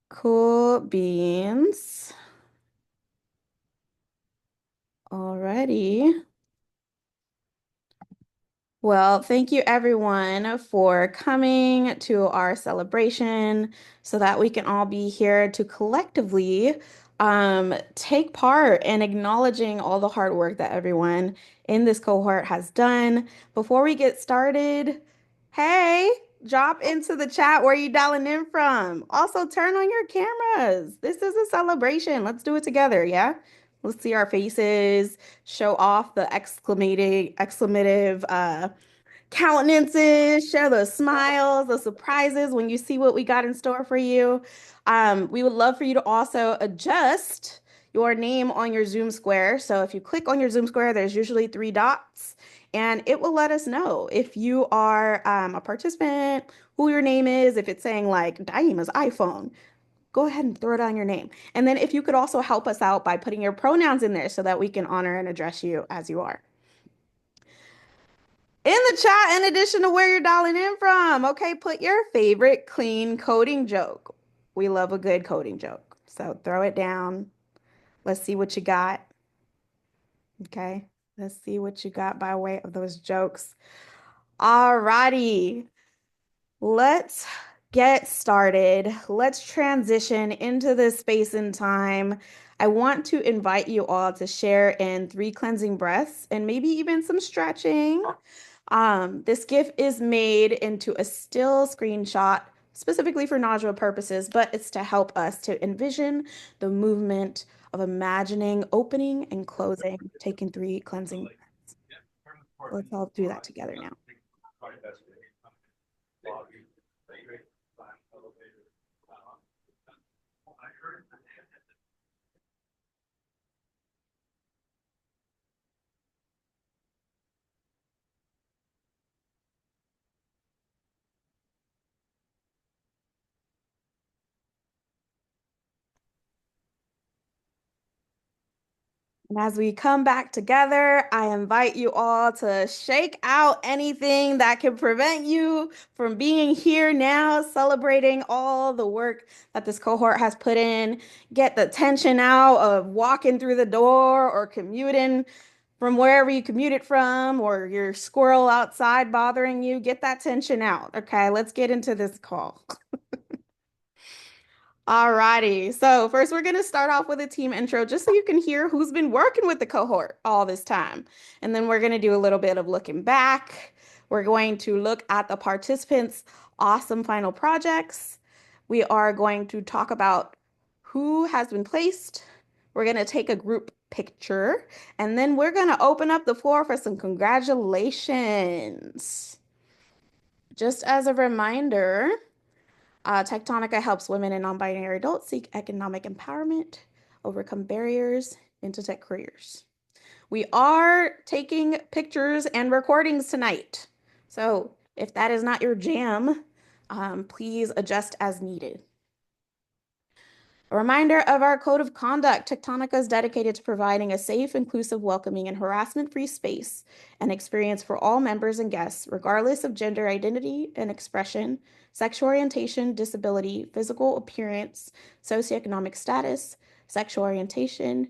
Cool beans. Alrighty. Well, thank you everyone for coming to our celebration so that we can all be here to collectively take part in acknowledging all the hard work that everyone in this cohort has done. Before we get started, hey, drop into the chat where you dialing in from. Also, turn on your cameras. This is a celebration. Let's do it together, yeah? Let's see our faces, show off the exclamative countenances, share the smiles, the surprises when you see what we got in store for you. We would love for you to also adjust your name on your Zoom square. So if you click on your Zoom square, there's usually three dots, and it will let us know if you are a participant, who your name is. If it's saying like Daima's iPhone, go ahead and throw it on your name. And then if you could also help us out by putting your pronouns in there so that we can honor and address you as you are. In the chat, in addition to where you're dialing in from, okay, put your favorite clean coding joke. We love a good coding joke. So throw it down. Let's see what you got. Okay, let's see what you got by way of those jokes. All righty. Let's get started. Let's transition into this space and time. I want to invite you all to share in three cleansing breaths and maybe even some stretching. This GIF is made into a still screenshot specifically for nausea purposes, but it's to help us to envision the movement of imagining opening and closing, taking three cleansing breaths. Let's all do that together now. And as we come back together, I invite you all to shake out anything that can prevent you from being here now, celebrating all the work that this cohort has put in. Get the tension out of walking through the door or commuting from wherever you commuted from, or your squirrel outside bothering you. Get that tension out. Okay, let's get into this call. Alrighty. So first we're going to start off with a team intro just so you can hear who's been working with the cohort all this time. And then we're going to do a little bit of looking back. We're going to look at the participants' awesome final projects. We are going to talk about who has been placed. We're going to take a group picture, and then we're going to open up the floor for some congratulations. Just as a reminder, Techtonica helps women and non-binary adults seek economic empowerment, overcome barriers into tech careers. We are taking pictures and recordings tonight. So if that is not your jam, please adjust as needed. A reminder of our code of conduct. Techtonica is dedicated to providing a safe, inclusive, welcoming, and harassment-free space and experience for all members and guests, regardless of gender identity and expression, sexual orientation, disability, physical appearance, socioeconomic status, sexual orientation,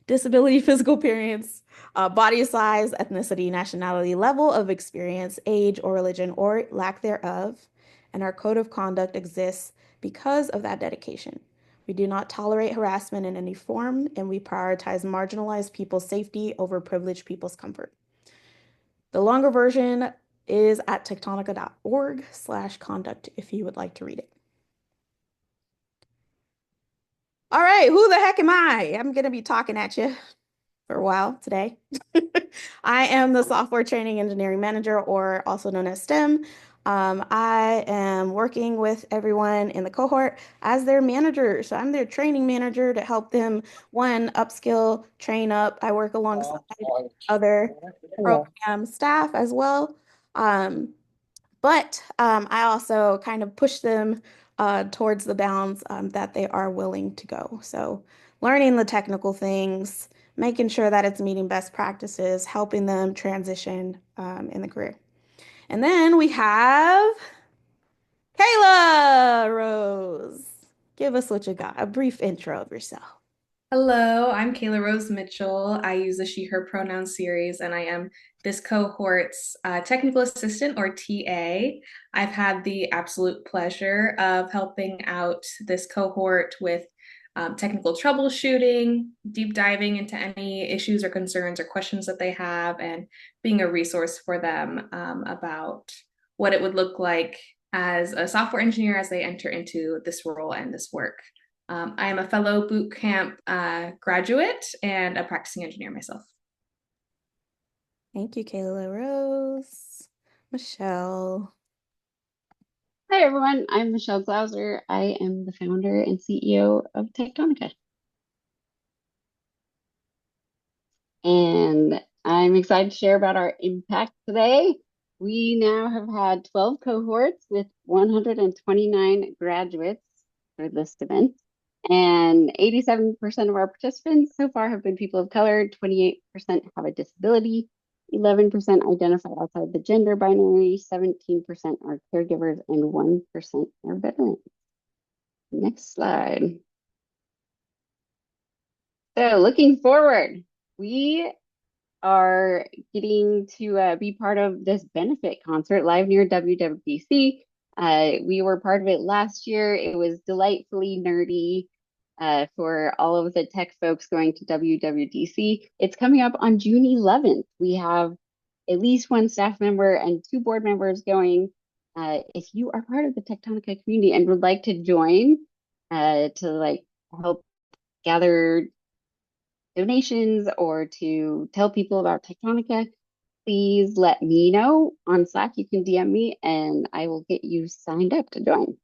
disability, physical appearance, body size, ethnicity, nationality, level of experience, age or religion or lack thereof. And our code of conduct exists because of that dedication. We do not tolerate harassment in any form, and we prioritize marginalized people's safety over privileged people's comfort. The longer version is at techtonica.org/conduct if you would like to read it. All right, who the heck am I? I'm going to be talking at you for a while today. I am the Software Training Engineering Manager, or also known as STEM. I am working with everyone in the cohort as their manager. So I'm their training manager to help them, one, upskill, train up. I work alongside other program staff as well. But I also kind of push them towards the bounds that they are willing to go. So learning the technical things, making sure that it's meeting best practices, helping them transition in the career. And then we have Kayla Rose. Give us what you got, a brief intro of yourself. Hello, I'm Kayla Rose Mitchell. I use the she, her pronoun series, and I am this cohort's technical assistant or TA. I've had the absolute pleasure of helping out this cohort with technical troubleshooting, deep diving into any issues or concerns or questions that they have, and being a resource for them about what it would look like as a software engineer as they enter into this role and this work. I am a fellow boot camp graduate and a practicing engineer myself. Thank you, Kayla Rose. Michelle. Hi everyone, I'm Michelle Glauser. I am the founder and CEO of Techtonica. And I'm excited to share about our impact today. We now have had 12 cohorts with 129 graduates for this event. And 87% of our participants so far have been people of color, 28% have a disability, 11% identify outside the gender binary, 17% are caregivers, and 1% are veterans. Next slide. So looking forward, we are getting to be part of this benefit concert live near WWDC. We were part of it last year. It was delightfully nerdy for all of the tech folks going to WWDC. It's coming up on June 11th. We have at least one staff member and two board members going. If you are part of the Techtonica community and would like to join to like help gather donations or to tell people about Techtonica, please let me know on Slack. You can DM me and I will get you signed up to join.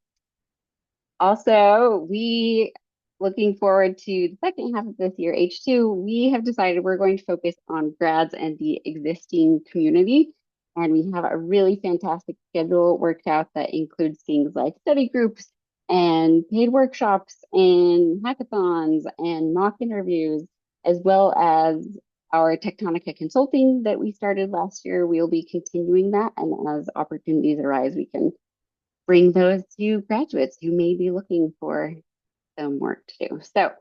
Also, we looking forward to the second half of this year, H2, we have decided we're going to focus on grads and the existing community. And we have a really fantastic schedule worked out that includes things like study groups and paid workshops and hackathons and mock interviews, as well as our Techtonica consulting that we started last year. We'll be continuing that. And as opportunities arise, we can bring those to graduates who may be looking for some work to do. So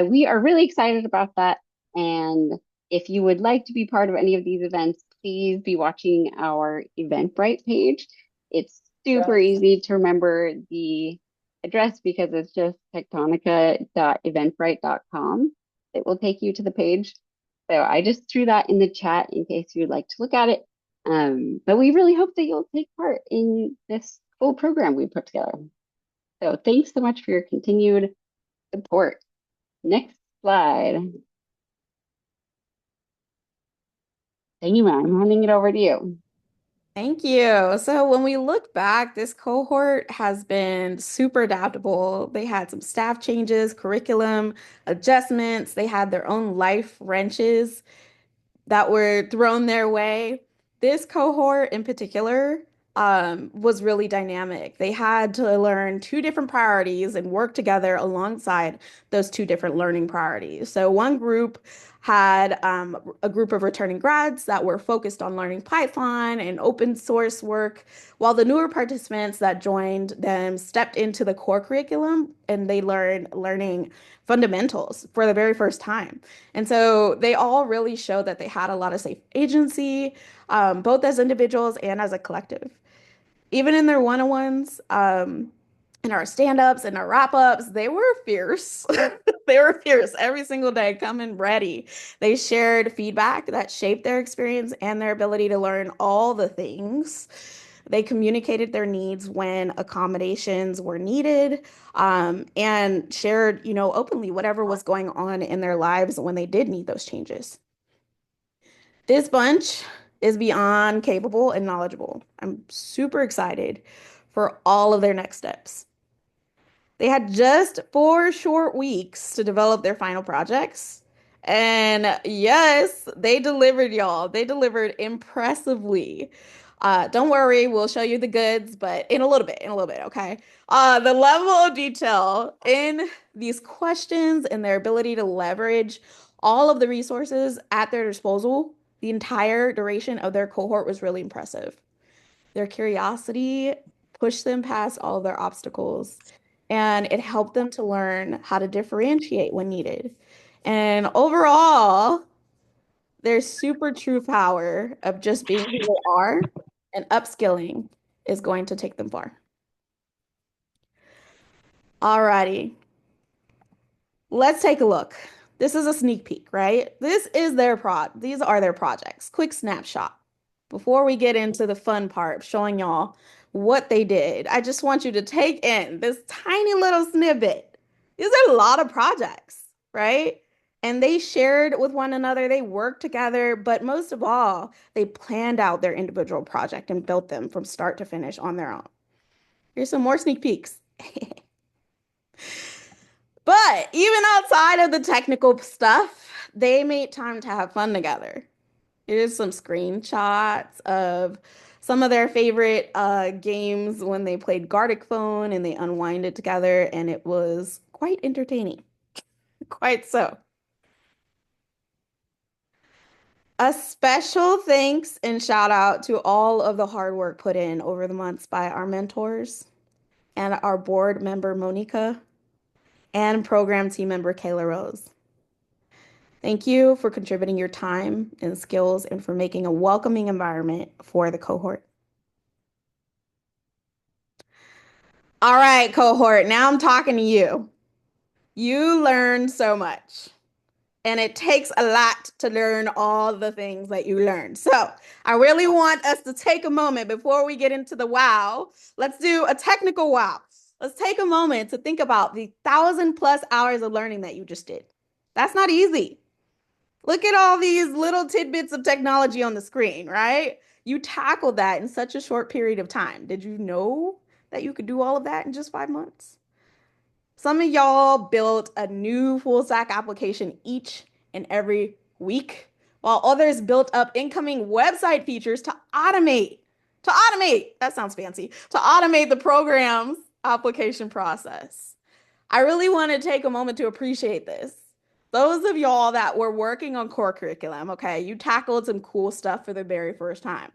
we are really excited about that. And if you would like to be part of any of these events, please be watching our Eventbrite page. It's super Yes. easy to remember the address because it's just tectonica.eventbrite.com. It will take you to the page. So I just threw that in the chat in case you'd like to look at it. But we really hope that you'll take part in this full program we put together. So thanks so much for your continued support. Next slide. Anyway, I'm handing it over to you. Thank you. So when we look back, this cohort has been super adaptable. They had some staff changes, curriculum adjustments. They had their own life wrenches that were thrown their way. This cohort in particular was really dynamic. They had to learn two different priorities and work together alongside those two different learning priorities. So one group had a group of returning grads that were focused on learning Python and open source work, while the newer participants that joined them stepped into the core curriculum and they learned learning fundamentals for the very first time. And so they all really showed that they had a lot of safe agency, both as individuals and as a collective. Even in their one-on-ones, in our stand-ups and our wrap-ups, they were fierce. They were fierce every single day, coming ready. They shared feedback that shaped their experience and their ability to learn all the things. They communicated their needs when accommodations were needed, and shared, openly whatever was going on in their lives when they did need those changes. This bunch is beyond capable and knowledgeable. I'm super excited for all of their next steps. They had just 4 short weeks to develop their final projects. And yes, they delivered, y'all. They delivered impressively. Don't worry, we'll show you the goods, but in a little bit, okay? The level of detail in these questions and their ability to leverage all of the resources at their disposal the entire duration of their cohort was really impressive. Their curiosity pushed them past all of their obstacles. and it helped them to learn how to differentiate when needed. And overall, their super true power of just being who they are and upskilling is going to take them far. Alrighty, let's take a look. This is a sneak peek, right? These are their projects. Quick snapshot. Before we get into the fun part, showing y'all what they did, I just want you to take in this tiny little snippet. These are a lot of projects, right? And they shared with one another, they worked together, but most of all, they planned out their individual project and built them from start to finish on their own. Here's some more sneak peeks. But even outside of the technical stuff, they made time to have fun together. Here's some screenshots of some of their favorite games when they played Gartic Phone and they unwinded together, and it was quite entertaining. Quite so. A special thanks and shout out to all of the hard work put in over the months by our mentors and our board member, Monica, and program team member, Kayla Rose. Thank you for contributing your time and skills and for making a welcoming environment for the cohort. All right, cohort, now I'm talking to you. You learned so much, and it takes a lot to learn all the things that you learned. So I really want us to take a moment before we get into the wow. Let's do a technical wow. Let's take a moment to think about the 1,000+ hours of learning that you just did. That's not easy. Look at all these little tidbits of technology on the screen, right? You tackled that in such a short period of time. Did you know that you could do all of that in just 5 months? Some of y'all built a new full stack application each and every week, while others built up incoming website features that sounds fancy, to automate the program's application process. I really want to take a moment to appreciate this. Those of y'all that were working on core curriculum, okay, you tackled some cool stuff for the very first time.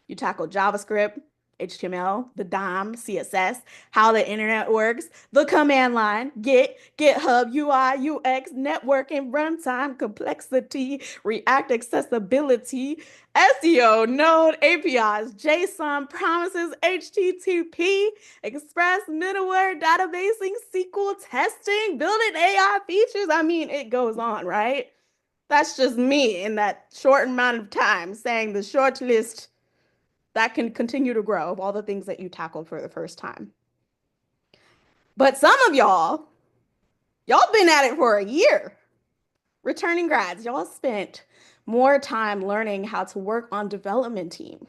You tackle JavaScript, HTML, the DOM, CSS, how the internet works, the command line, Git, GitHub, UI, UX, networking, runtime, complexity, React accessibility, SEO, Node, APIs, JSON, promises, HTTP, Express, middleware, databasing, SQL testing, building AI features. I mean, it goes on, right? That's just me in that short amount of time saying the short list that can continue to grow of all the things that you tackled for the first time. But some of y'all been at it for a year. Returning grads, y'all spent more time learning how to work on development team.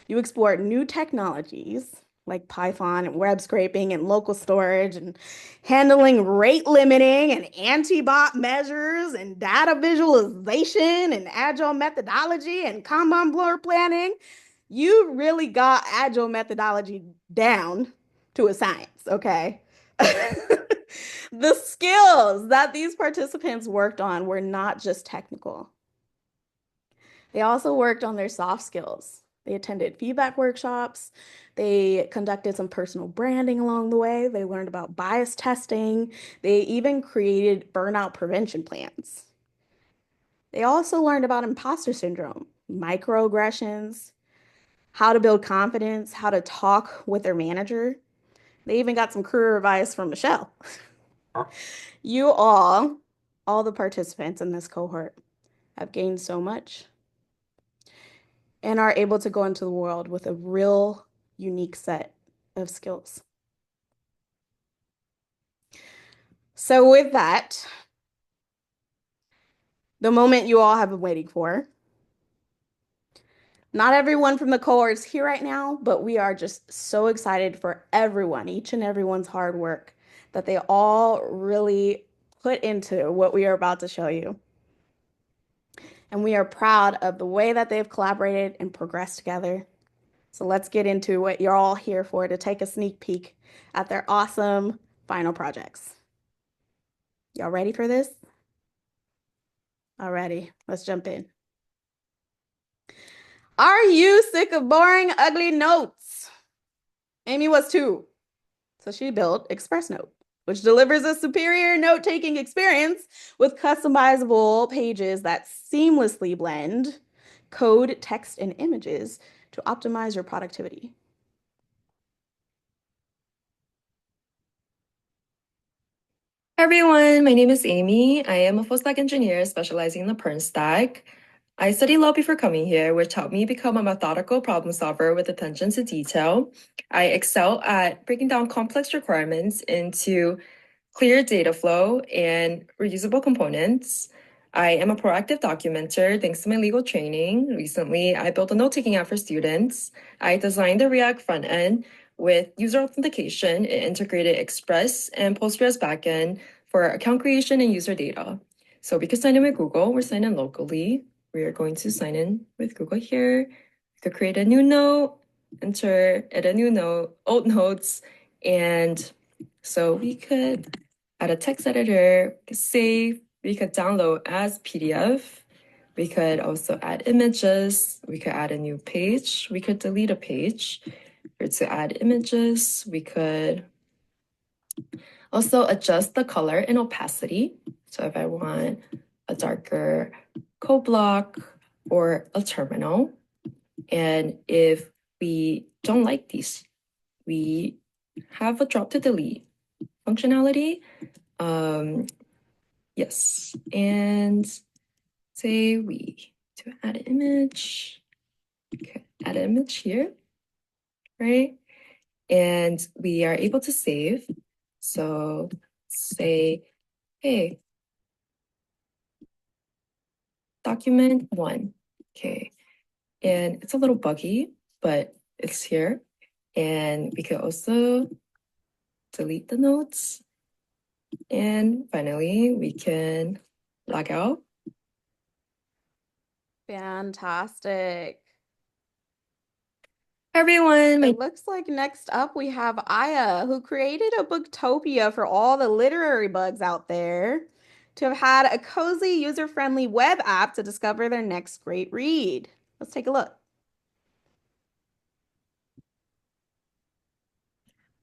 You explored new technologies like Python and web scraping and local storage and handling rate limiting and anti-bot measures and data visualization and agile methodology and Kanban blur planning. You really got agile methodology down to a science, okay? The skills that these participants worked on were not just technical. They also worked on their soft skills. They attended feedback workshops. They conducted some personal branding along the way. They learned about bias testing. They even created burnout prevention plans. They also learned about imposter syndrome, microaggressions, how to build confidence, how to talk with their manager. They even got some career advice from Michelle. You all the participants in this cohort, have gained so much and are able to go into the world with a real unique set of skills. So with that, the moment you all have been waiting for. Not everyone from the cohort is here right now, but we are just so excited for everyone, each and everyone's hard work that they all really put into what we are about to show you. And we are proud of the way that they've collaborated and progressed together. So let's get into what you're all here for, to take a sneak peek at their awesome final projects. Y'all ready for this? Alrighty, let's jump in. Are you sick of boring, ugly notes? Amy was too. So she built ExpressNote, which delivers a superior note-taking experience with customizable pages that seamlessly blend code, text, and images to optimize your productivity. Hi everyone, my name is Amy. I am a full stack engineer specializing in the Perl stack. I studied law before coming here, which helped me become a methodical problem solver with attention to detail. I excel at breaking down complex requirements into clear data flow and reusable components. I am a proactive documenter thanks to my legal training. Recently, I built a note-taking app for students. I designed the React front end with user authentication. It integrated Express and Postgres backend for account creation and user data. So we could sign in with Google. We're signed in locally. We are going to sign in with Google here. We could create a new note, add a new note, old notes, and so we could add a text editor, we could save, we could download as PDF. We could also add images. We could add a new page. We could delete a page. Or to add images, we could also adjust the color and opacity. So if I want a darker code block or a terminal, and if we don't like these, we have a drop to delete functionality. Yes, and say we to add an image. Okay, add an image here, right? And we are able to save. So say, hey, document 1. Okay, and it's a little buggy, but it's here. And we could also delete the notes. And finally, we can log out. Fantastic. Everyone, It looks like next up we have Aya, who created a booktopia for all the literary bugs out there to have had a cozy, user-friendly web app to discover their next great read. Let's take a look.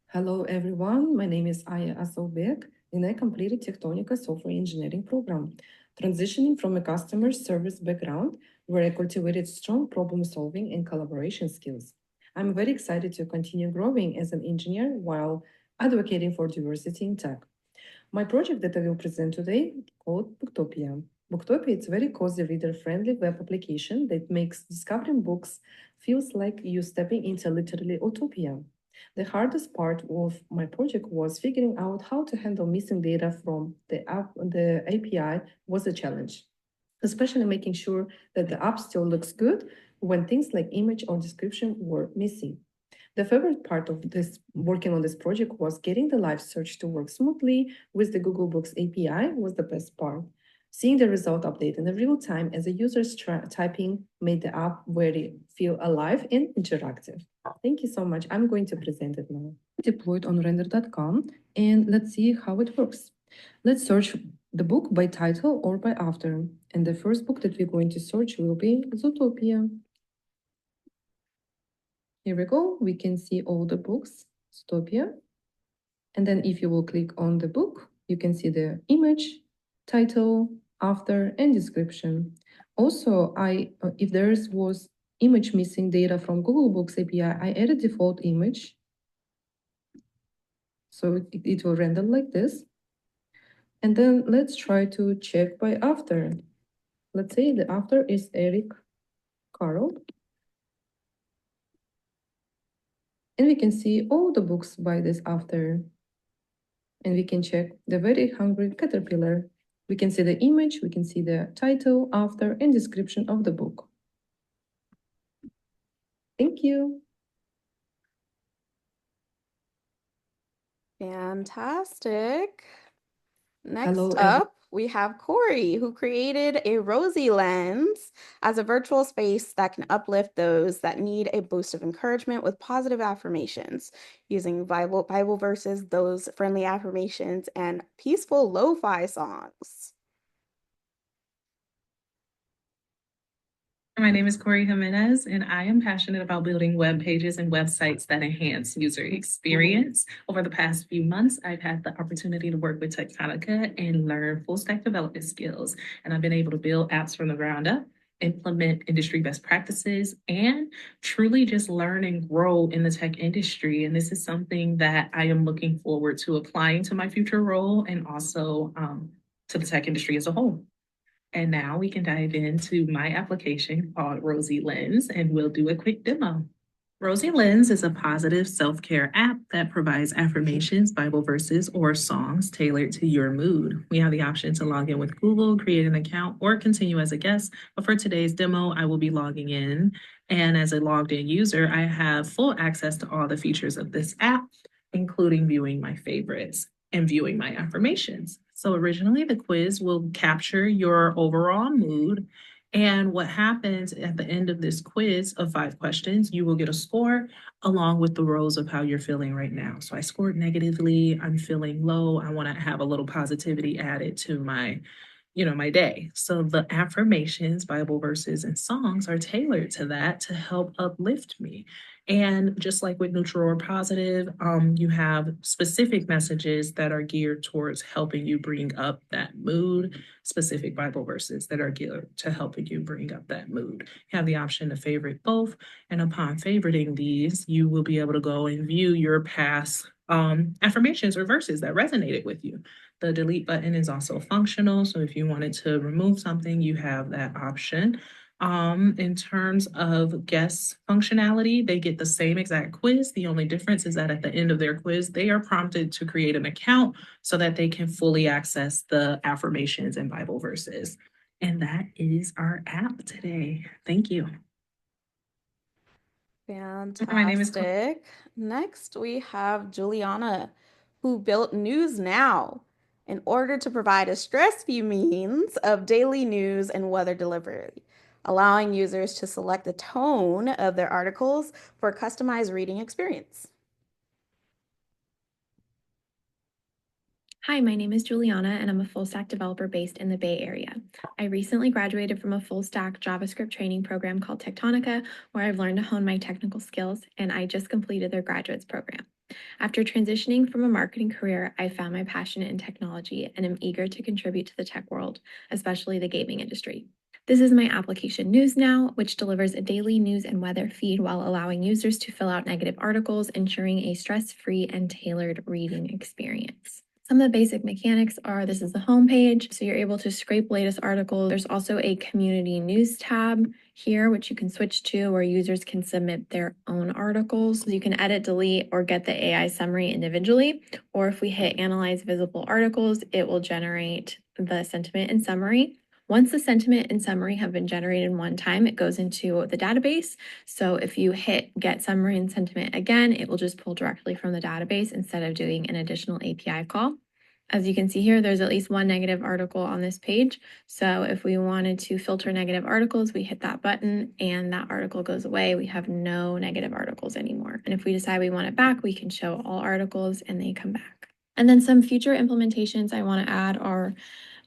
Hello everyone, my name is Aya Asobek and I completed Techtonica software engineering program, transitioning from a customer service background where I cultivated strong problem solving and collaboration skills. I'm very excited to continue growing as an engineer while advocating for diversity in tech. My project that I will present today called Booktopia. Booktopia is a very cozy reader-friendly web application that makes discovering books feels like you stepping into literally utopia. The hardest part of my project was figuring out how to handle missing data from the API was a challenge, especially making sure that the app still looks good when things like image or description were missing. The favorite part of this working on this project was getting the live search to work smoothly with the Google Books API was the best part. Seeing the result update in the real time as a user's typing made the app very feel alive and interactive. Thank you so much. I'm going to present it now. Deployed on render.com and let's see how it works. Let's search the book by title or by author. And the first book that we're going to search will be Zootopia. Here we go. We can see all the books, Zootopia. And then if you will click on the book, you can see the image, title, author, and description. Also, if there was image missing data from Google Books API, I added default image. So it will render like this. And then let's try to check by author. Let's say the author is Eric Carle. And we can see all the books by this author. And we can check the very hungry caterpillar. We can see the image, we can see the title, author, and description of the book. Thank you. Fantastic. Next Hello, up, we have Corey, who created a Rosy Lens as a virtual space that can uplift those that need a boost of encouragement with positive affirmations, using Bible verses, those friendly affirmations, and peaceful lo-fi songs. My name is Corey Jimenez, and I am passionate about building web pages and websites that enhance user experience. Over the past few months, I've had the opportunity to work with Techtonica and learn full stack development skills. And I've been able to build apps from the ground up, implement industry best practices, and truly just learn and grow in the tech industry. And this is something that I am looking forward to applying to my future role and also to the tech industry as a whole. And now we can dive into my application called Rosy Lens, and we'll do a quick demo. Rosy Lens is a positive self-care app that provides affirmations, Bible verses, or songs tailored to your mood. We have the option to log in with Google, create an account, or continue as a guest. But for today's demo, I will be logging in. And as a logged in user, I have full access to all the features of this app, including viewing my favorites and viewing my affirmations. So originally, the quiz will capture your overall mood. And what happens at the end of this quiz of 5 questions, you will get a score along with the rows of how you're feeling right now. So I scored negatively, I'm feeling low, I want to have a little positivity added to my day. So the affirmations, Bible verses, and songs are tailored to that to help uplift me. And just like with neutral or positive, you have specific messages that are geared towards helping you bring up that mood, specific Bible verses that are geared to helping you bring up that mood. You have the option to favorite both. And upon favoriting these, you will be able to go and view your past affirmations or verses that resonated with you. The delete button is also functional. So if you wanted to remove something, you have that option. In terms of guest functionality, they get the same exact quiz. The only difference is that at the end of their quiz, they are prompted to create an account so that they can fully access the affirmations and Bible verses. And that is our app today. Thank you. Fantastic. My name is Next, we have Juliana, who built News Now in order to provide a stress-free means of daily news and weather delivery, allowing users to select the tone of their articles for a customized reading experience. Hi, my name is Juliana, and I'm a full stack developer based in the Bay Area. I recently graduated from a full stack JavaScript training program called Techtonica, where I've learned to hone my technical skills, and I just completed their graduates program. After transitioning from a marketing career, I found my passion in technology and am eager to contribute to the tech world, especially the gaming industry. This is my application News Now, which delivers a daily news and weather feed while allowing users to fill out negative articles, ensuring a stress-free and tailored reading experience. Some of the basic mechanics are this is the home page, so you're able to scrape latest articles. There's also a community news tab here, which you can switch to where users can submit their own articles. You can edit, delete, or get the AI summary individually. Or if we hit analyze visible articles, it will generate the sentiment and summary. Once the sentiment and summary have been generated one time, it goes into the database. So if you hit get summary and sentiment again, it will just pull directly from the database instead of doing an additional API call. As you can see here, there's at least one negative article on this page. So if we wanted to filter negative articles, we hit that button and that article goes away. We have no negative articles anymore. And if we decide we want it back, we can show all articles and they come back. And then some future implementations I want to add are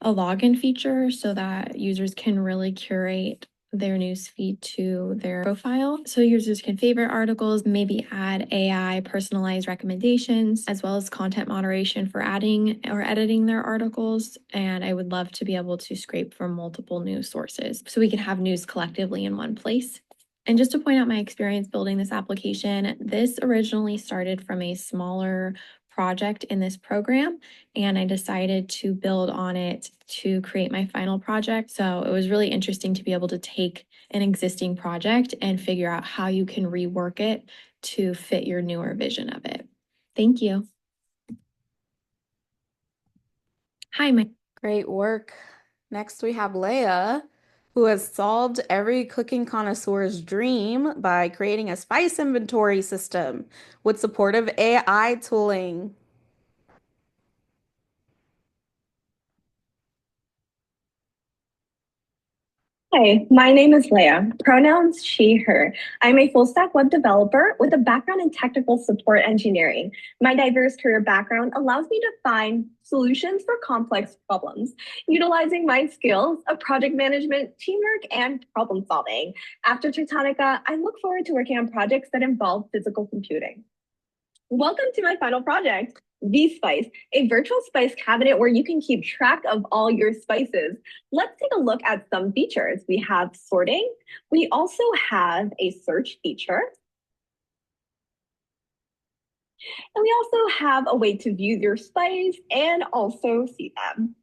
a login feature so that users can really curate their newsfeed to their profile. So users can favorite articles, maybe add AI personalized recommendations, as well as content moderation for adding or editing their articles. And I would love to be able to scrape from multiple news sources so we can have news collectively in one place. And just to point out my experience building this application, this originally started from a smaller project in this program, and I decided to build on it to create my final project. So it was really interesting to be able to take an existing project and figure out how you can rework it to fit your newer vision of it. Thank you. Hi, Great work. Next, we have Leia, who has solved every cooking connoisseur's dream by creating a spice inventory system with supportive AI tooling. Hi, my name is Leah, pronouns she, her. I'm a full stack web developer with a background in technical support engineering. My diverse career background allows me to find solutions for complex problems, utilizing my skills of project management, teamwork, and problem solving. After Techtonica, I look forward to working on projects that involve physical computing. Welcome to my final project, vSpice, a virtual spice cabinet where you can keep track of all your spices. Let's take a look at some features. We have sorting. We also have a search feature. And we also have a way to view your spice and also see them.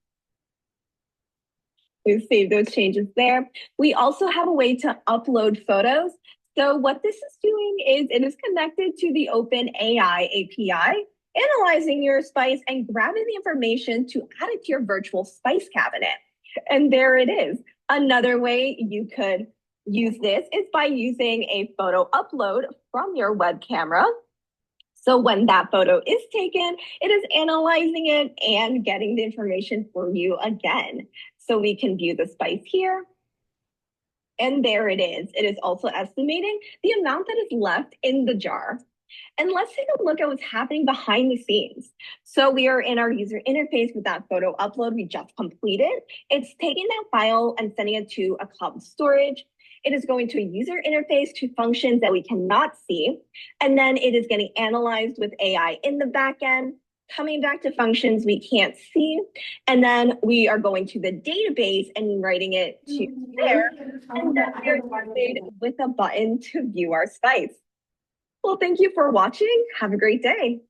We've saved those changes there. We also have a way to upload photos. So what this is doing is it is connected to the OpenAI API, analyzing your spice and grabbing the information to add it to your virtual spice cabinet. And there it is. Another way you could use this is by using a photo upload from your web camera. So when that photo is taken, it is analyzing it and getting the information for you again. So we can view the spice here. And there it is. It is also estimating the amount that is left in the jar. And let's take a look at what's happening behind the scenes. So we are in our user interface with that photo upload we just completed. It's taking that file and sending it to a cloud storage. It is going to a user interface to functions that we cannot see. And then it is getting analyzed with AI in the backend, coming back to functions we can't see. And then we are going to the database and writing it to there. And then we are displayed with a button to view our spice. Well, thank you for watching. Have a great day.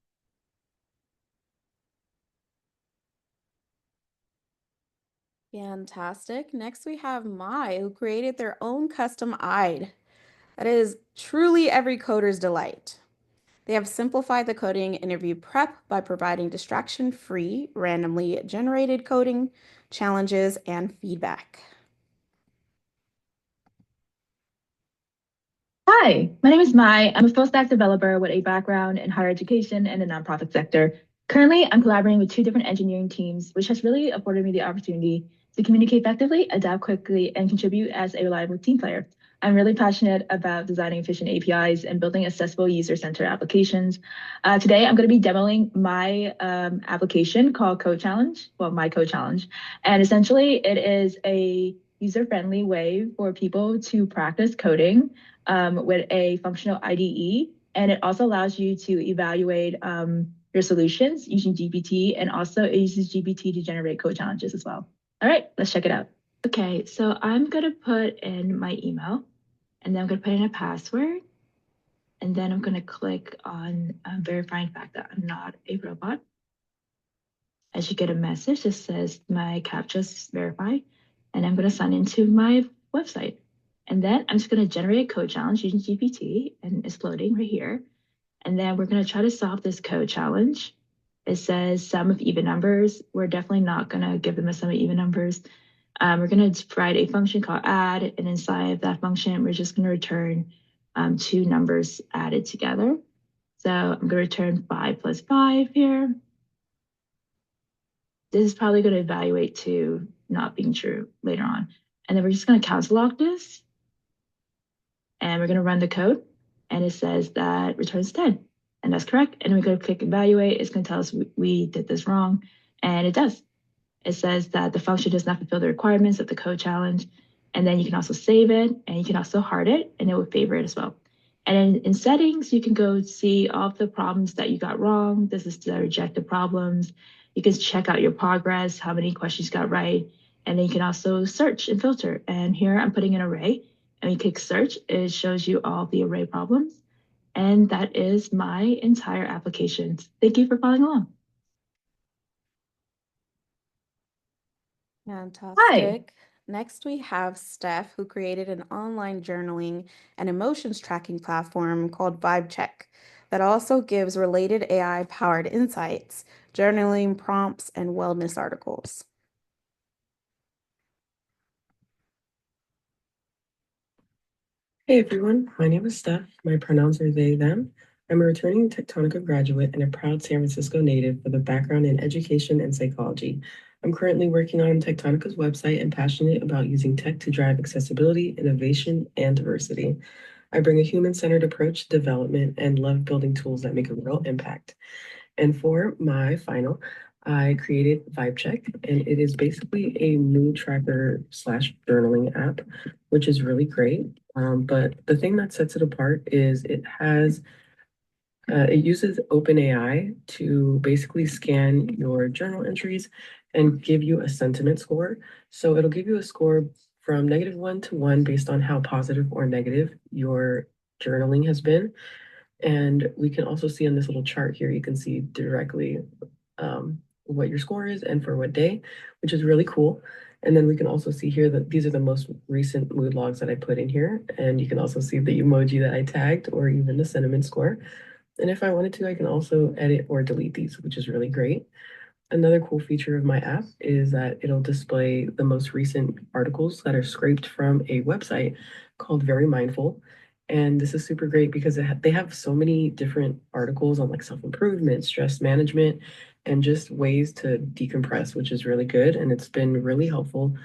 Fantastic. Next, we have Mai, who created their own custom IDE. That is truly every coder's delight. They have simplified the coding interview prep by providing distraction-free, randomly generated coding, challenges, and feedback. Hi, my name is Mai. I'm a full stack developer with a background in higher education and the nonprofit sector. Currently, I'm collaborating with 2 different engineering teams, which has really afforded me the opportunity to communicate effectively, adapt quickly, and contribute as a reliable team player. I'm really passionate about designing efficient APIs and building accessible user-centered applications. Today, I'm going to be demoing my application called Code Challenge, well, my Code Challenge. And essentially, it is a user-friendly way for people to practice coding with a functional IDE. And it also allows you to evaluate your solutions using GPT, and also it uses GPT to generate code challenges as well. All right, let's check it out. Okay, so I'm gonna put in my email, and then I'm gonna put in a password, and then I'm gonna click on verifying the fact that I'm not a robot. I should get a message that says my CAPTCHA's verified, and I'm gonna sign into my website. And then I'm just gonna generate a code challenge using GPT, and it's loading right here. And then we're gonna try to solve this code challenge. It says sum of even numbers. We're definitely not gonna give them a sum of even numbers. We're gonna write a function called add, and inside of that function, we're just gonna return 2 numbers added together. So I'm gonna return 5 plus 5 here. This is probably gonna evaluate to not being true later on. And then we're just gonna cancel log this, and we're gonna run the code, and it says that returns 10, and that's correct. And we're gonna click evaluate. It's gonna tell us we did this wrong, and it does. It says that the function does not fulfill the requirements of the code challenge. And then you can also save it, and you can also heart it, and it will favor it as well. And in settings, you can go see all of the problems that you got wrong. This is the rejected problems. You can check out your progress, how many questions you got right. And then you can also search and filter. And here I'm putting an array, and you click search. It shows you all the array problems. And that is my entire application. Thank you for following along. Fantastic. Hi. Next, we have Steph, who created an online journaling and emotions tracking platform called Vibe Check that also gives related AI-powered insights, journaling prompts, and wellness articles. Hey everyone, my name is Steph. My pronouns are they, them. I'm a returning Techtonica graduate and a proud San Francisco native with a background in education and psychology. I'm currently working on Techtonica's website and passionate about using tech to drive accessibility, innovation, and diversity. I bring a human-centered approach to development and love building tools that make a real impact. And for my final, I created Vibe Check, and it is basically a mood tracker slash journaling app, which is really great. But the thing that sets it apart is it uses OpenAI to basically scan your journal entries and give you a sentiment score. So it'll give you a score from -1 to 1 based on how positive or negative your journaling has been. And we can also see on this little chart here, you can see directly what your score is and for what day, which is really cool. And then we can also see here that these are the most recent mood logs that I put in here. And you can also see the emoji that I tagged or even the sentiment score. And if I wanted to, I can also edit or delete these, which is really great. Another cool feature of my app is that it'll display the most recent articles that are scraped from a website called Very Mindful. And this is super great because they have so many different articles on like self-improvement, stress management, and just ways to decompress, which is really good. And it's been really helpful,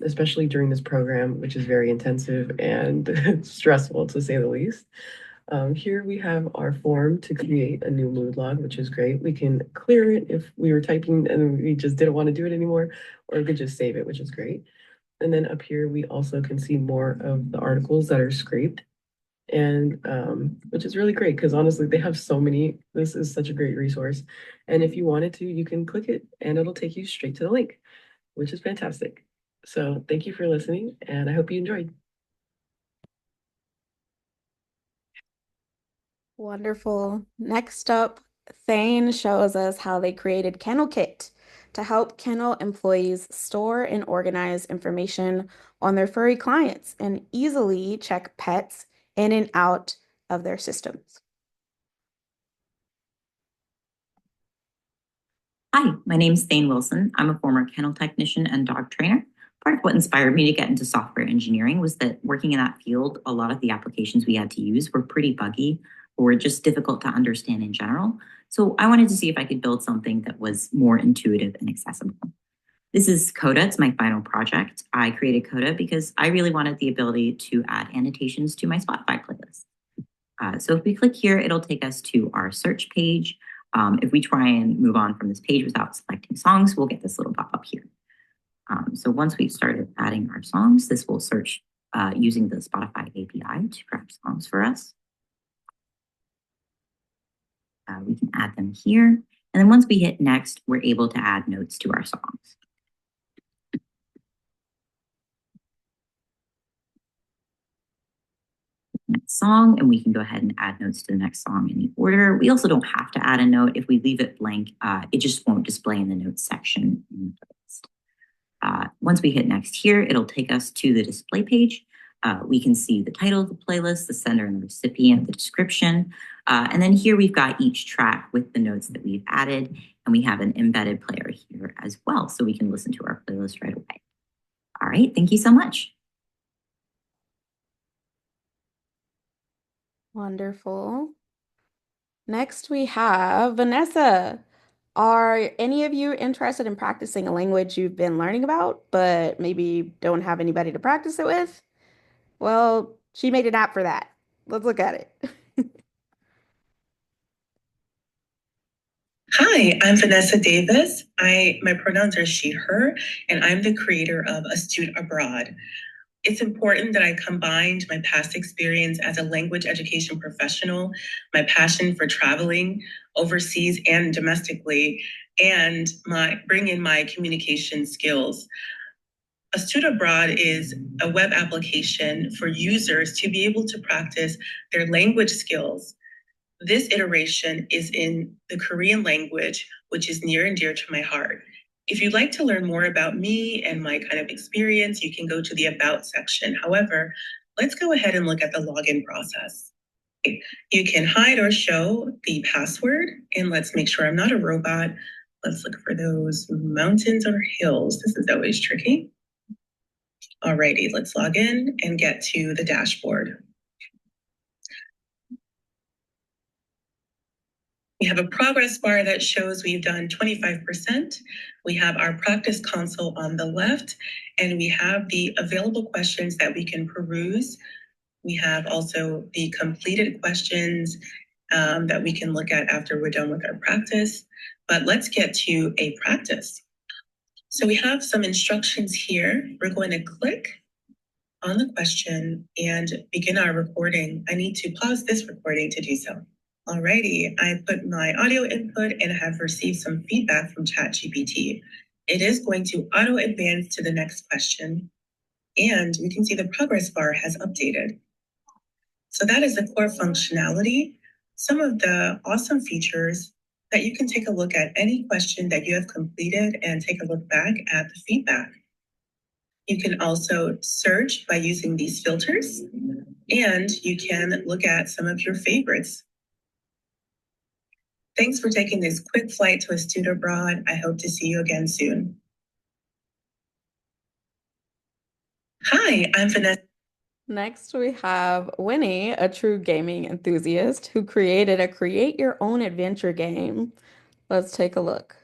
especially during this program, which is very intensive and stressful to say the least. Here we have our form to create a new mood log, which is great. We can clear it if we were typing and we just didn't want to do it anymore, or we could just save it, which is great. And then up here, we also can see more of the articles that are scraped, and which is really great because honestly, they have so many. This is such a great resource. And if you wanted to, you can click it and it'll take you straight to the link, which is fantastic. So thank you for listening, and I hope you enjoyed. Wonderful. Next up, Thane shows us how they created Kennel Kit to help kennel employees store and organize information on their furry clients and easily check pets in and out of their systems. Hi, my name is Thane Wilson. I'm a former kennel technician and dog trainer. Part of what inspired me to get into software engineering was that working in that field, a lot of the applications we had to use were pretty buggy or just difficult to understand in general. So I wanted to see if I could build something that was more intuitive and accessible. This is Coda. It's my final project. I created Coda because I really wanted the ability to add annotations to my Spotify playlist. So if we click here, it'll take us to our search page. If we try and move on from this page without selecting songs, we'll get this little pop-up here. So once we've started adding our songs, this will search using the Spotify API to grab songs for us. We can add them here. And then once we hit next, we're able to add notes to our songs. Next song, and we can go ahead and add notes to the next song in the order. We also don't have to add a note. If we leave it blank, it just won't display in the notes section in the playlist. Once we hit next here, it'll take us to the display page. We can see the title of the playlist, the sender and the recipient, the description. And then here we've got each track with the notes that we've added, and we have an embedded player here as well, so we can listen to our playlist right away. All right, thank you so much. Wonderful. Next, we have Vanessa. Are any of you interested in practicing a language you've been learning about, but maybe don't have anybody to practice it with? Well, she made an app for that. Let's look at it. Hi, I'm Vanessa Davis. My pronouns are she, her, and I'm the creator of Astute Abroad. It's important that I combined my past experience as a language education professional, my passion for traveling overseas and domestically, and bring in my communication skills. Astute Abroad is a web application for users to be able to practice their language skills. This iteration is in the Korean language, which is near and dear to my heart. If you'd like to learn more about me and my kind of experience, you can go to the About section. However, let's go ahead and look at the login process. You can hide or show the password, and let's make sure I'm not a robot. Let's look for those mountains or hills. This is always tricky. Alrighty, let's log in and get to the dashboard. We have a progress bar that shows we've done 25%. We have our practice console on the left, and we have the available questions that we can peruse. We have also the completed questions that we can look at after we're done with our practice. But let's get to a practice. So we have some instructions here. We're going to click on the question and begin our recording. I need to pause this recording to do so. Alrighty, I put my audio input and have received some feedback from ChatGPT. It is going to auto advance to the next question, and we can see the progress bar has updated. So that is the core functionality, some of the awesome features that you can take a look at any question that you have completed and take a look back at the feedback. You can also search by using these filters, and you can look at some of your favorites. Thanks for taking this quick flight to a student abroad. I hope to see you again soon. Hi, I'm Vanessa. Next, we have Winnie, a true gaming enthusiast who created a create your own adventure game. Let's take a look.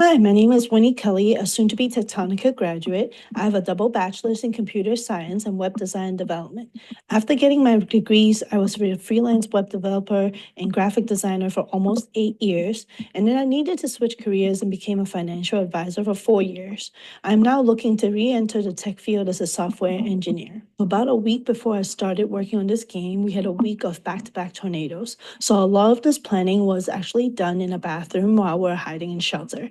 Hi, my name is Winnie Kelly, a soon-to-be Techtonica graduate. I have a double bachelor's in computer science and web design development. After getting my degrees, I was a freelance web developer and graphic designer for almost 8 years, and then I needed to switch careers and became a financial advisor for 4 years. I'm now looking to re-enter the tech field as a software engineer. About a week before I started working on this game, we had a week of back-to-back tornadoes, so a lot of this planning was actually done in a bathroom while we're hiding in shelter.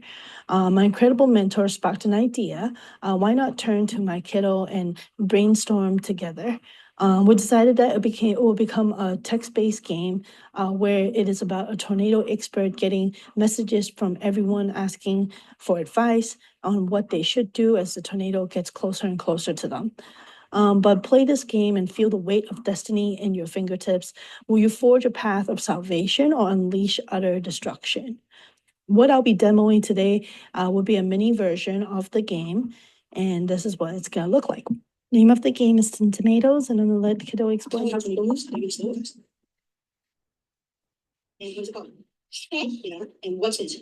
My incredible mentor sparked an idea. Why not turn to my kiddo and brainstorm together? We decided that it will become a text-based game where it is about a tornado expert getting messages from everyone asking for advice on what they should do as the tornado gets closer and closer to them. But play this game and feel the weight of destiny in your fingertips. Will you forge a path of salvation or unleash utter destruction? What I'll be demoing today will be a mini version of the game, and this is what it's gonna look like. Name of the game is Tin Tomatoes, and I'm gonna let kiddo explain. And what's it?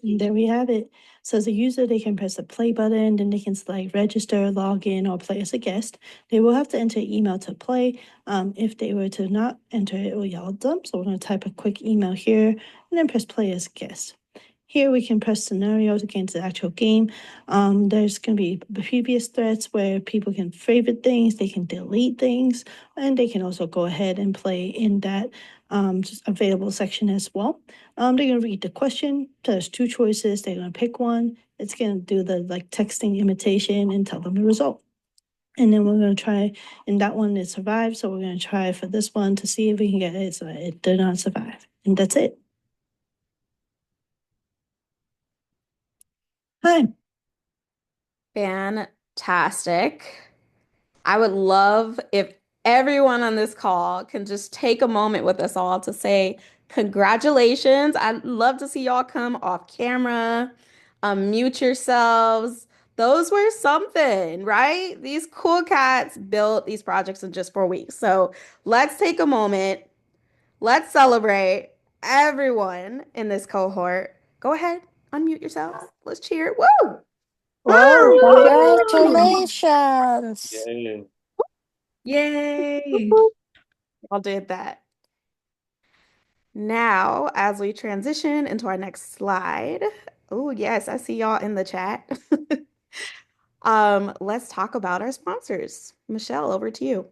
There we have it. So as a user, they can press the play button, then they can select register, log in, or play as a guest. They will have to enter email to play. If they were to not enter, it will yell at them. So we're going to type a quick email here and then press play as guest. Here we can press scenarios against the actual game. There's going to be previous threads where people can favorite things, they can delete things, and they can also go ahead and play in that just available section as well. They're going to read the question. There's 2 choices. They're going to pick one. It's going to do the texting imitation and tell them the result. And then we're going to try, in that one it survived, so we're going to try for this one to see if we can get it. So it did not survive. And that's it. Hi. Fantastic. I would love if everyone on this call can just take a moment with us all to say congratulations. I'd love to see y'all come off camera, unmute yourselves. Those were something, right? These cool cats built these projects in just 4 weeks. So let's take a moment. Let's celebrate everyone in this cohort. Go ahead, unmute yourselves. Let's cheer. Woo! Whoa, Woo! congratulations. Yay! Y'all did that. Now, as we transition into our next slide, oh yes, I see y'all in the chat. Let's talk about our sponsors. Michelle, over to you.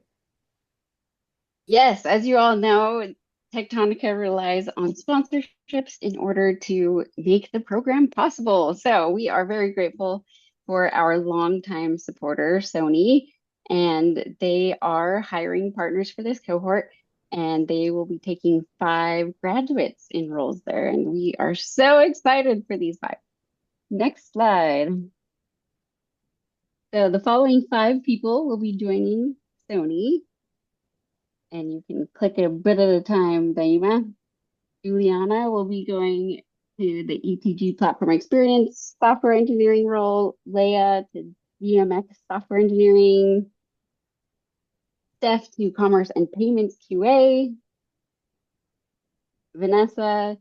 Yes, as you all know, Techtonica relies on sponsorships in order to make the program possible. So we are very grateful for our longtime supporter, Sony, and they are hiring partners for this cohort, and they will be taking 5 graduates in roles there, and we are so excited for these 5. Next slide. So the following 5 people will be joining Sony. And you can click a bit at a time, Daima. Juliana will be going to the ETG platform experience software engineering role, Leah to DMX software engineering, Steph to Commerce and Payments QA, Vanessa,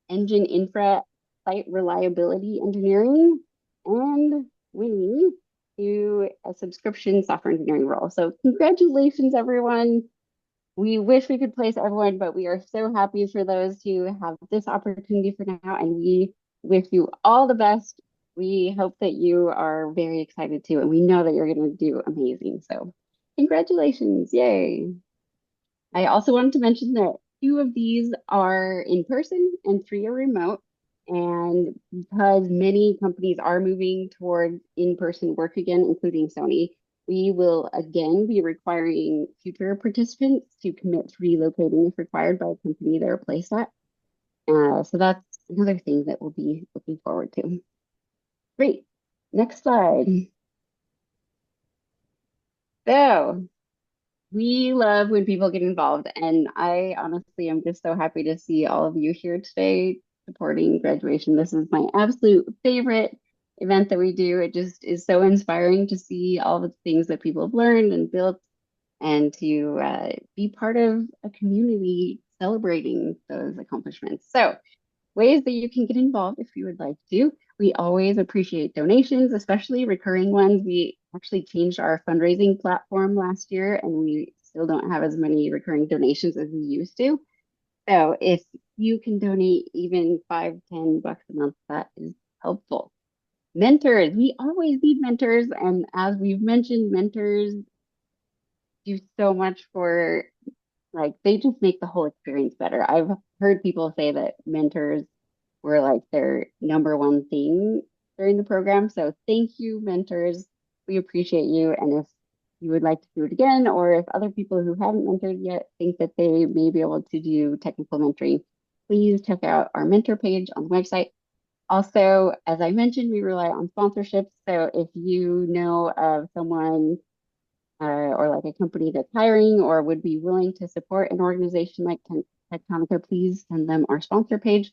Engine Infra, Site Reliability Engineering, and Winnie to a subscription software engineering role. So congratulations, everyone. We wish we could place everyone, but we are so happy for those who have this opportunity for now, and we wish you all the best. We hope that you are very excited too, and we know that you're going to do amazing. So congratulations. Yay. I also wanted to mention that two of these are in person and three are remote. And because many companies are moving towards in-person work again, including Sony, we will again be requiring future participants to commit to relocating if required by a company they're placed at. So that's another thing that we'll be looking forward to. Great. Next slide. So we love when people get involved, and I honestly am just so happy to see all of you here today supporting graduation. This is my absolute favorite event that we do. It just is so inspiring to see all the things that people have learned and built, and to be part of a community celebrating those accomplishments. So ways that you can get involved if you would like to. We always appreciate donations, especially recurring ones. We actually changed our fundraising platform last year, and we still don't have as many recurring donations as we used to. So if you can donate even $5-10 a month, that is helpful. Mentors, we always need mentors. And as we've mentioned, mentors do so much for, like, they just make the whole experience better. I've heard people say that mentors were like their number one thing during the program. So thank you, mentors. We appreciate you. And if you would like to do it again, or if other people who haven't mentored yet think that they may be able to do technical mentoring, please check out our mentor page on the website. Also, as I mentioned, we rely on sponsorships. So if you know of someone or like a company that's hiring or would be willing to support an organization like Techtonica, please send them our sponsor page.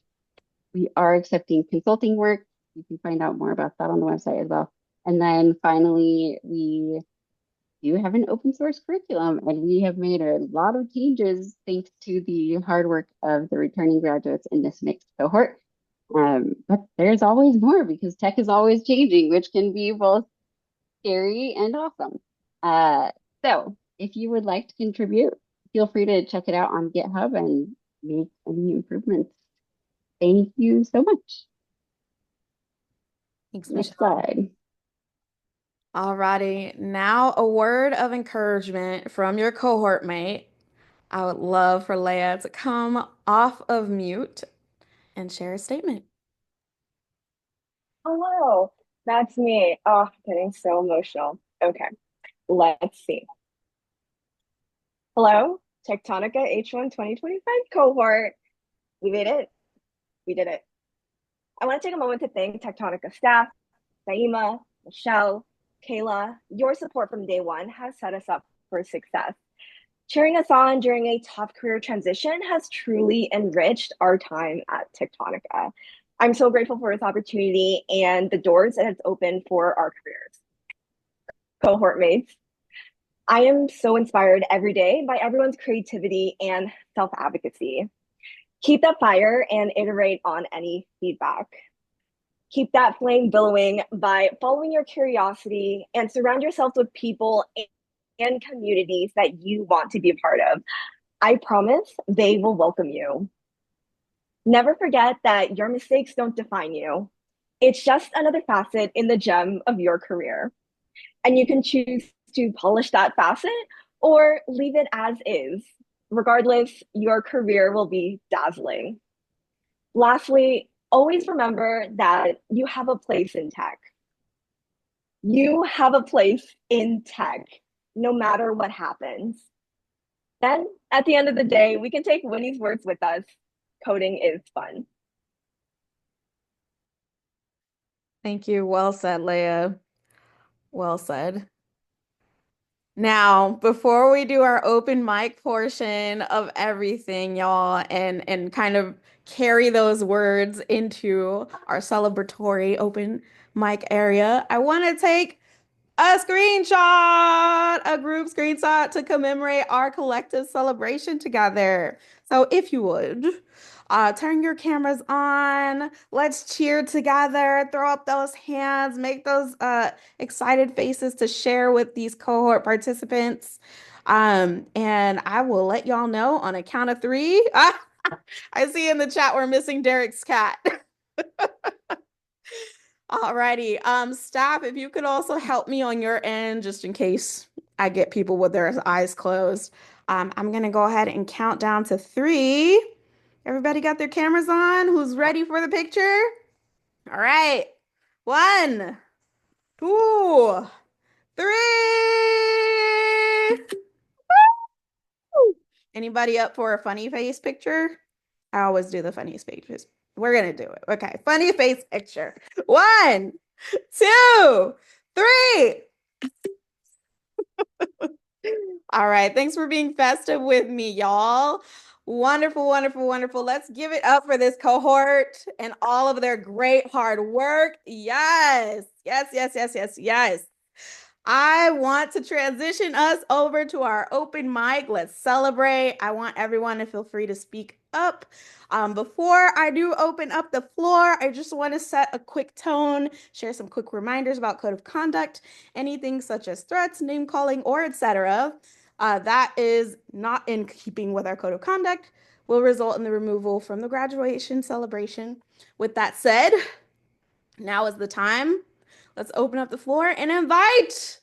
We are accepting consulting work. You can find out more about that on the website as well. And then finally, we do have an open source curriculum, and we have made a lot of changes thanks to the hard work of the returning graduates in this mixed cohort. But there's always more because tech is always changing, which can be both scary and awesome. So if you would like to contribute, feel free to check it out on GitHub and make any improvements. Thank you so much. Thanks, Next Michelle. slide. Alrighty, now a word of encouragement from your cohort mate. I would love for Leia to come off of mute and share a statement. Hello, that's me. Oh, getting so emotional. Okay, let's see. Hello, Techtonica H1 2025 cohort. We made it. We did it. I want to take a moment to thank Techtonica staff, Naima, Michelle, Kayla. Your support from day one has set us up for success. Cheering us on during a tough career transition has truly enriched our time at Techtonica. I'm so grateful for this opportunity and the doors it has opened for our careers. Cohort mates, I am so inspired every day by everyone's creativity and self-advocacy. Keep that fire and iterate on any feedback. Keep that flame billowing by following your curiosity and surround yourself with people and communities that you want to be a part of. I promise they will welcome you. Never forget that your mistakes don't define you. It's just another facet in the gem of your career. And you can choose to polish that facet or leave it as is. Regardless, your career will be dazzling. Lastly, always remember that you have a place in tech. You have a place in tech, no matter what happens. Then, at the end of the day, we can take Winnie's words with us. Coding is fun. Thank you. Well said, Leia. Well said. Now, before we do our open mic portion of everything, y'all, and kind of carry those words into our celebratory open mic area, I want to take A screenshot, a group screenshot to commemorate our collective celebration together. So if you would, turn your cameras on. Let's cheer together. Throw up those hands. Make those excited faces to share with these cohort participants. And I will let y'all know on a count of three. I see in the chat we're missing Derek's cat. Alrighty. Staff, if you could also help me on your end, just in case I get people with their eyes closed. I'm gonna go ahead and count down to three. Everybody got their cameras on? Who's ready for the picture? All right. One, two, three. Anybody up for a funny face picture? I always do the funniest faces. We're gonna do it. Okay, funny face picture. One, two, three. All right, thanks for being festive with me, y'all. Wonderful, wonderful, wonderful. Let's give it up for this cohort and all of their great hard work. Yes, yes, yes, yes, yes, yes. I want to transition us over to our open mic. Let's celebrate. I want everyone to feel free to speak up. Before I do open up the floor, I just want to set a quick tone, share some quick reminders about code of conduct, anything such as threats, name calling, or etc. That is not in keeping with our code of conduct will result in the removal from the graduation celebration. With that said, now is the time. Let's open up the floor and invite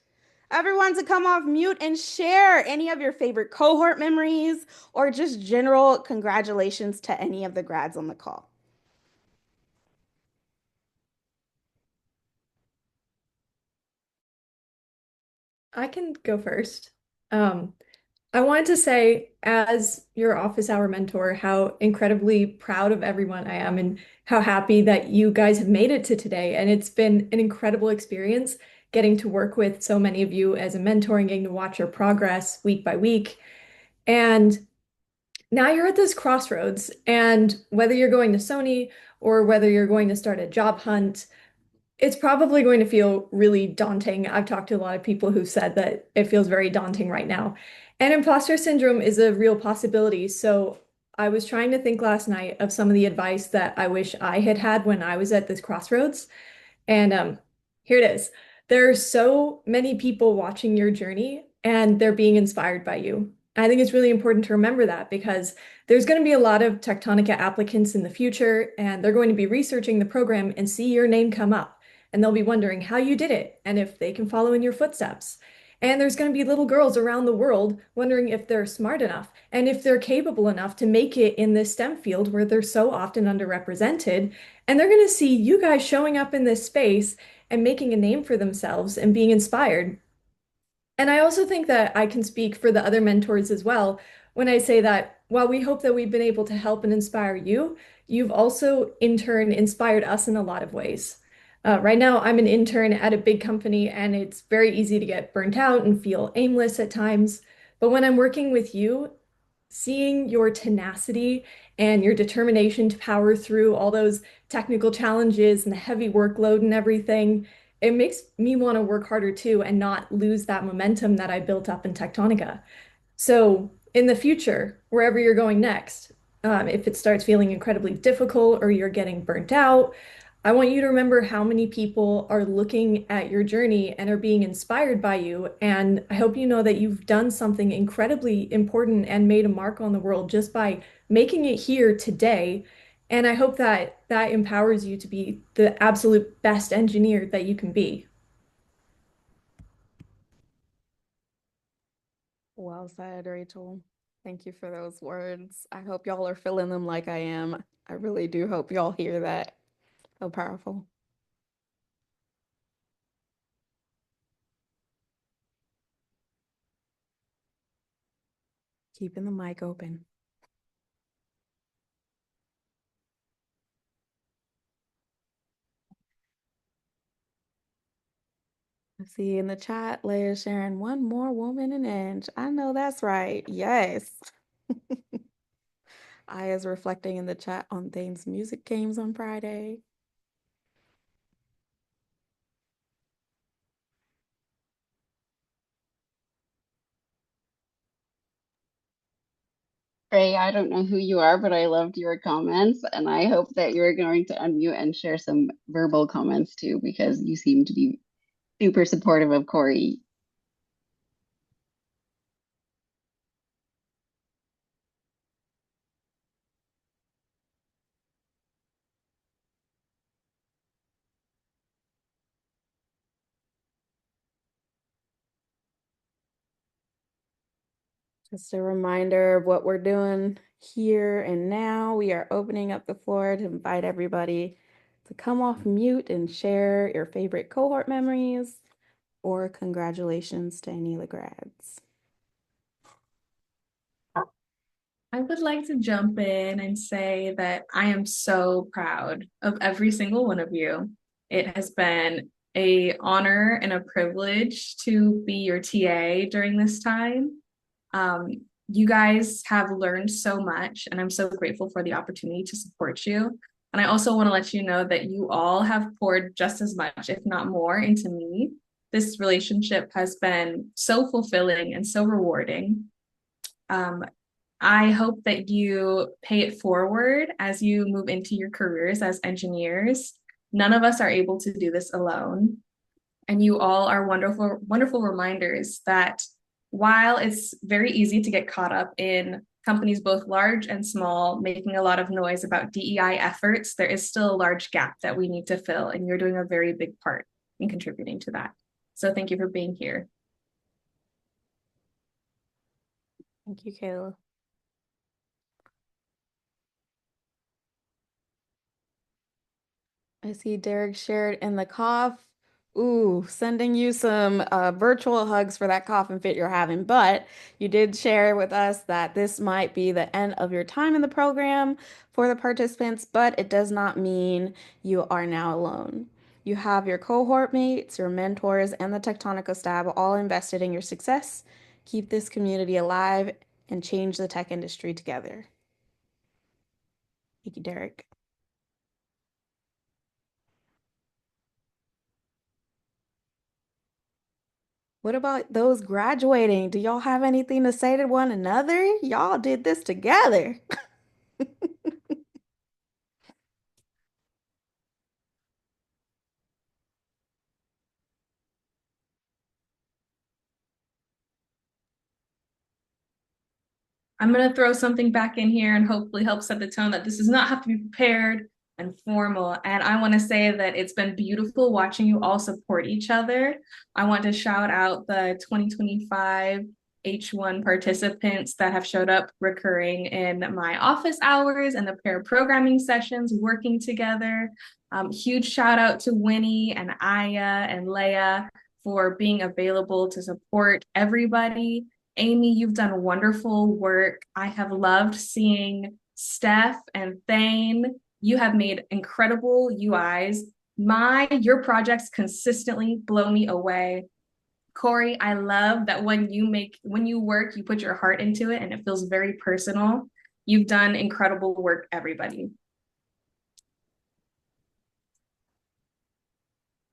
everyone to come off mute and share any of your favorite cohort memories or just general congratulations to any of the grads on the call. I can go first. I wanted to say, as your office hour mentor, how incredibly proud of everyone I am and how happy that you guys have made it to today. And it's been an incredible experience getting to work with so many of you as a mentor and getting to watch your progress week by week. And now you're at this crossroads, and whether you're going to Sony or whether you're going to start a job hunt, it's probably going to feel really daunting. I've talked to a lot of people who said that it feels very daunting right now. And imposter syndrome is a real possibility. So I was trying to think last night of some of the advice that I wish I had had when I was at this crossroads. And here it is. There are so many people watching your journey and they're being inspired by you. I think it's really important to remember that because there's going to be a lot of Techtonica applicants in the future, and they're going to be researching the program and see your name come up. And they'll be wondering how you did it and if they can follow in your footsteps. And there's going to be little girls around the world wondering if they're smart enough and if they're capable enough to make it in this STEM field where they're so often underrepresented. And they're going to see you guys showing up in this space and making a name for themselves and being inspired. And I also think that I can speak for the other mentors as well when I say that while we hope that we've been able to help and inspire you, you've also in turn inspired us in a lot of ways. Right now, I'm an intern at a big company, and it's very easy to get burnt out and feel aimless at times. But when I'm working with you, seeing your tenacity and your determination to power through all those technical challenges and the heavy workload and everything, it makes me want to work harder too and not lose that momentum that I built up in Techtonica. So in the future, wherever you're going next, if it starts feeling incredibly difficult or you're getting burnt out, I want you to remember how many people are looking at your journey and are being inspired by you. And I hope you know that you've done something incredibly important and made a mark on the world just by making it here today. And I hope that that empowers you to be the absolute best engineer that you can be. Well said, Rachel. Thank you for those words. I hope y'all are feeling them like I am. I really do hope y'all hear that. So powerful. Keeping the mic open. I see in the chat, Leah sharing one more woman an inch. I know that's right. Yes. I is reflecting in the chat on Thane's music games on Friday. Trey, I don't know who you are, but I loved your comments, and I hope that you're going to unmute and share some verbal comments too, because you seem to be super supportive of Corey. Just a reminder of what we're doing here and now. We are opening up the floor to invite everybody to come off mute and share your favorite cohort memories or congratulations to any of the grads. I would like to jump in and say that I am so proud of every single one of you. It has been an honor and a privilege to be your TA during this time. You guys have learned so much, and I'm so grateful for the opportunity to support you. And I also want to let you know that you all have poured just as much, if not more, into me. This relationship has been so fulfilling and so rewarding. I hope that you pay it forward as you move into your careers as engineers. None of us are able to do this alone. And you all are wonderful, wonderful reminders that while it's very easy to get caught up in companies both large and small making a lot of noise about DEI efforts, there is still a large gap that we need to fill, and you're doing a very big part in contributing to that. So thank you for being here. Thank you, Kayla. I see Derek shared in the cough. Ooh, sending you some virtual hugs for that cough and fit you're having. But you did share with us that this might be the end of your time in the program for the participants, but it does not mean you are now alone. You have your cohort mates, your mentors, and the Techtonica staff all invested in your success. Keep this community alive and change the tech industry together. Thank you, Derek. What about those graduating? Do y'all have anything to say to one another? Y'all did this together. I'm going to throw something back in here and hopefully help set the tone that this does not have to be prepared and formal. And I want to say that it's been beautiful watching you all support each other. I want to shout out the 2025 H1 participants that have showed up recurring in my office hours and the pair programming sessions working together. Huge shout out to Winnie and Aya and Leia for being available to support everybody. Amy, you've done wonderful work. I have loved seeing Steph and Thane. You have made incredible UIs. Your projects consistently blow me away. Corey, I love that when you work, you put your heart into it and it feels very personal. You've done incredible work, everybody.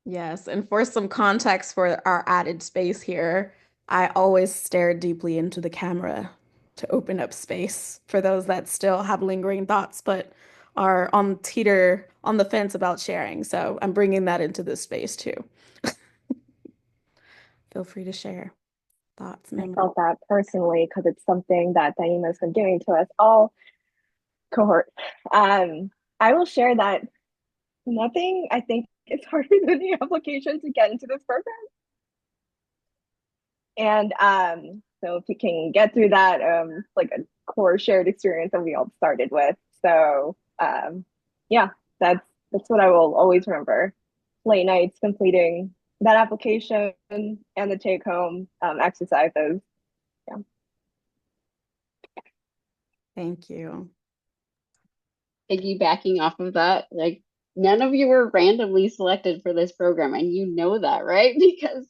Yes, and for some context for our added space here, I always stare deeply into the camera to open up space for those that still have lingering thoughts but are on the fence about sharing. So I'm bringing that into this space too. Feel free to share thoughts, I memories. felt that personally because it's something that Daima's been doing to us all cohort. I will share that nothing I think is harder than the application to get into this program. And so if you can get through that, like a core shared experience that we all started with. So yeah, that's what I will always remember. Late nights completing that application and the take home exercises. Yeah. Thank you. Piggybacking off of that, like none of you were randomly selected for this program, and you know that, right? Because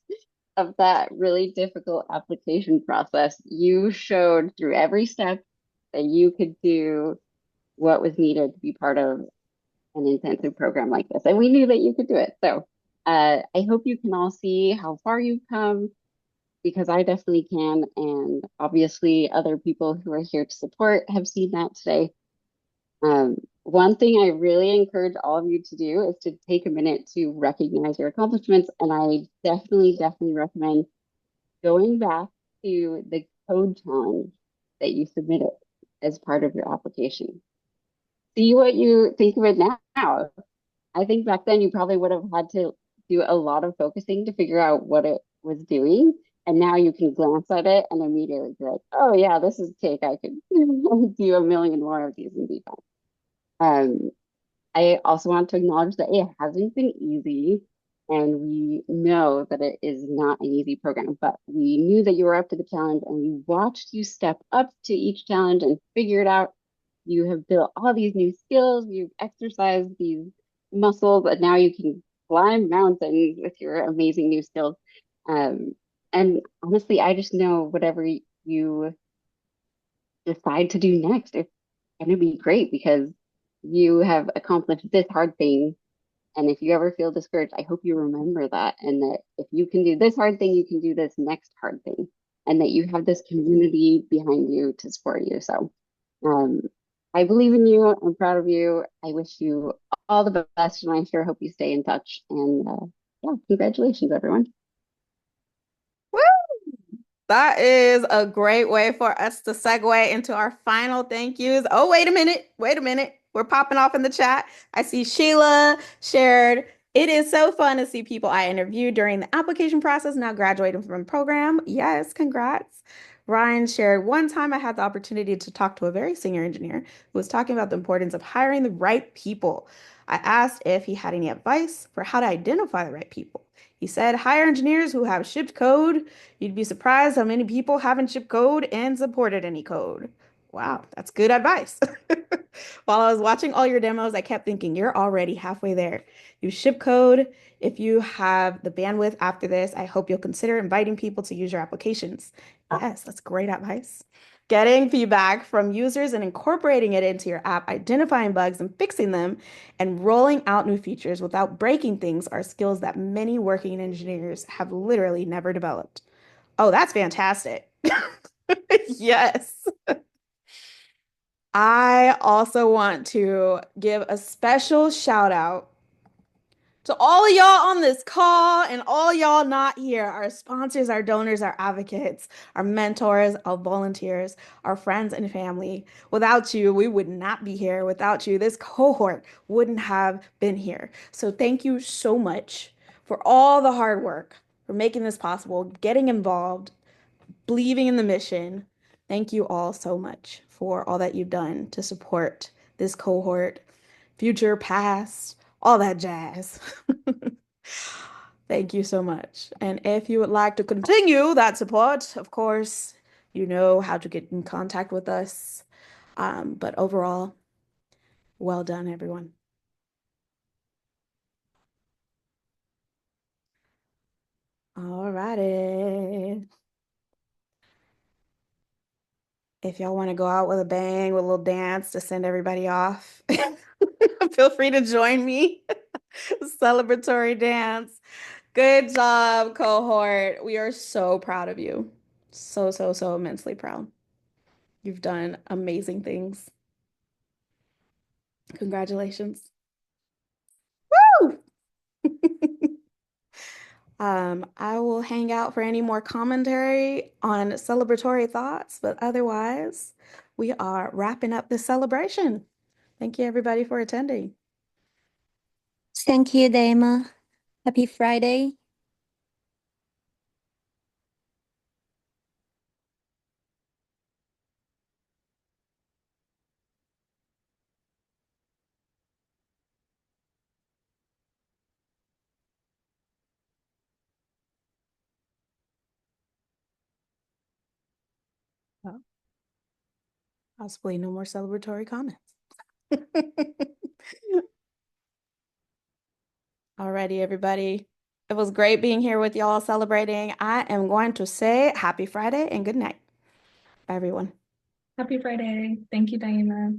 of that really difficult application process, you showed through every step that you could do what was needed to be part of an intensive program like this. And we knew that you could do it. So I hope you can all see how far you've come because I definitely can. And obviously, other people who are here to support have seen that today. One thing I really encourage all of you to do is to take a minute to recognize your accomplishments. And I definitely recommend going back to the code challenge that you submitted as part of your application. See what you think of it now. I think back then you probably would have had to do a lot of focusing to figure out what it was doing. And now you can glance at it and immediately be like, oh yeah, this is cake. I could do a million more of these and be fine. I also want to acknowledge that it hasn't been easy, and we know that it is not an easy program, but we knew that you were up to the challenge and we watched you step up to each challenge and figure it out. You have built all these new skills, you've exercised these muscles, and now you can climb mountains with your amazing new skills. Um, and honestly, I just know whatever you decide to do next, it's going to be great because you have accomplished this hard thing. And if you ever feel discouraged, I hope you remember that. And that if you can do this hard thing, you can do this next hard thing. And that you have this community behind you to support you. So um, I believe in you. I'm proud of you. I wish you all the best. And I sure hope you stay in touch. And yeah, congratulations, everyone. That is a great way for us to segue into our final thank yous. Oh, wait a minute. Wait a minute. We're popping off in the chat. I see Sheila shared. It is so fun to see people I interviewed during the application process now graduating from the program. Yes, congrats. Ryan shared one time I had the opportunity to talk to a very senior engineer who was talking about the importance of hiring the right people. I asked if he had any advice for how to identify the right people. He said, hire engineers who have shipped code. You'd be surprised how many people haven't shipped code and supported any code. Wow, that's good advice. While I was watching all your demos, I kept thinking, you're already halfway there. You ship code. If you have the bandwidth after this, I hope you'll consider inviting people to use your applications. Yes, that's great advice. Getting feedback from users and incorporating it into your app, identifying bugs and fixing them, and rolling out new features without breaking things are skills that many working engineers have literally never developed. Oh, that's fantastic. Yes. I also want to give a special shout out to all of y'all on this call and all y'all not here, our sponsors, our donors, our advocates, our mentors, our volunteers, our friends and family. Without you, we would not be here. Without you, this cohort wouldn't have been here. So thank you so much for all the hard work, for making this possible, getting involved, believing in the mission. Thank you all so much for all that you've done to support this cohort, future, past, all that jazz. Thank you so much. And if you would like to continue that support, of course, you know how to get in contact with us. But overall, well done, everyone. All righty. If y'all want to go out with a bang, with a little dance to send everybody off, feel free to join me. Celebratory dance. Good job, cohort. We are so proud of you. So immensely proud. You've done amazing things. Congratulations. Woo! I will hang out for any more commentary on celebratory thoughts, but otherwise, we are wrapping up this celebration. Thank you, everybody, for attending. Thank you, Dama. Happy Friday. Well, possibly no more celebratory comments. Alrighty, everybody. It was great being here with y'all celebrating. I am going to say happy Friday and good night. Bye, everyone. Happy Friday. Thank you, Diana.